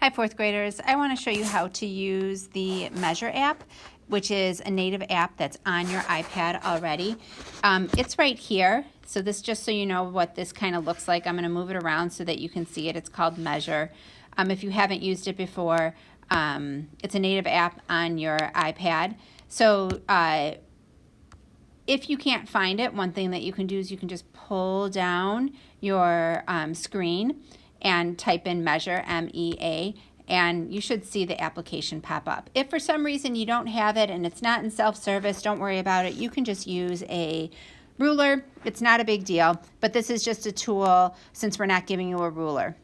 Hi, fourth graders. I want to show you how to use the Measure app, which is a native app that's on your iPad already. It's right here. So this, just so you know what this kind of looks like, I'm going to move it around so that you can see it. It's called Measure. If you haven't used it before, it's a native app on your iPad. So if you can't find it, one thing that you can do is you can just pull down your screen and type in Measure, M-E-A, and you should see the application pop up. If for some reason you don't have it and it's not in self-service, don't worry about it. You can just use a ruler. It's not a big deal, but this is just a tool since we're not giving you a ruler.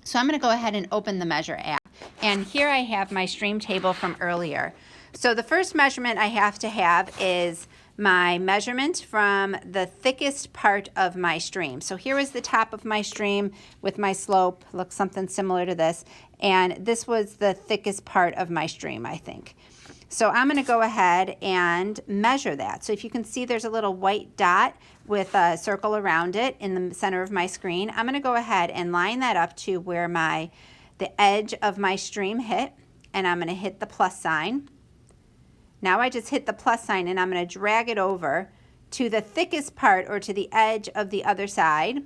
So I'm going to go ahead and open the Measure app. And here I have my stream table from earlier. So the first measurement I have to have is my measurement from the thickest part of my stream. So here is the top of my stream with my slope, looks something similar to this, and this was the thickest part of my stream, I think. So I'm going to go ahead and measure that. So if you can see, there's a little white dot with a circle around it in the center of my screen. I'm going to go ahead and line that up to where the edge of my stream hit, and I'm going to hit the plus sign. Now I just hit the plus sign and I'm going to drag it over to the thickest part or to the edge of the other side.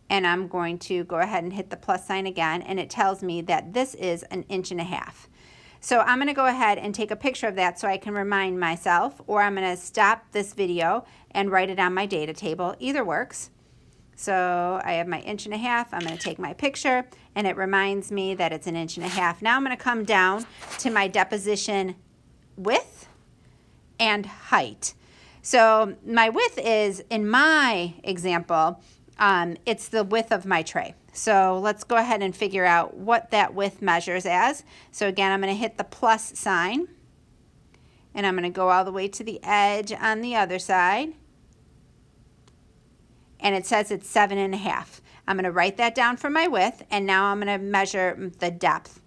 And I'm going to go ahead and hit the plus sign again, and it tells me that this is 1.5 inches. So I'm going to go ahead and take a picture of that so I can remind myself, or I'm going to stop this video and write it on my data table. Either works. So I have my 1.5 inches. I'm going to take my picture and it reminds me that it's 1.5 inches. Now I'm going to come down to my deposition width and height. So my width is, in my example, it's the width of my tray. So let's go ahead and figure out what that width measures as. So again, I'm going to hit the plus sign and I'm going to go all the way to the edge on the other side. And it says it's 7.5. I'm going to write that down for my width, and now I'm going to measure the depth.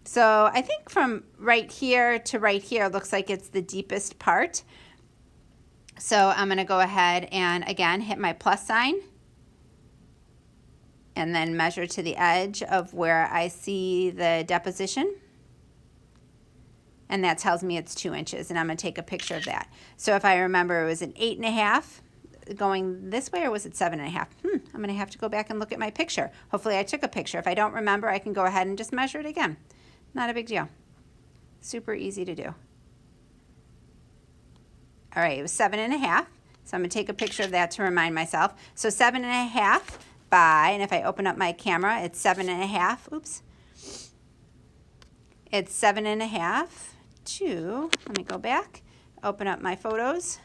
So I think from right here to right here looks like it's the deepest part. So I'm going to go ahead and again hit my plus sign and then measure to the edge of where I see the deposition. And that tells me it's 2 inches, and I'm going to take a picture of that. So if I remember, it was 8.5 going this way, or was it 7.5? I'm going to have to go back and look at my picture. Hopefully I took a picture. If I don't remember, I can go ahead and just measure it again. Not a big deal. Super easy to do. All right, it was 7.5. So I'm going to take a picture of that to remind myself. So 7.5 by, and if I open up my camera, it's 7.5. Oops. It's 7.5 to, let me go back, open up my photos.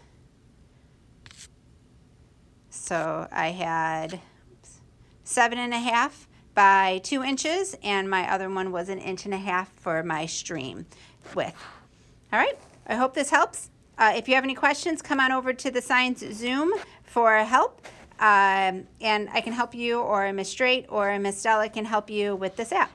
So I had 7.5 by 2 inches, and my other one was 1.5 inches for my stream width. All right, I hope this helps. If you have any questions, come on over to the Science Zoom for help, and I can help you, or Miss Straight or Miss Stella can help you with this app.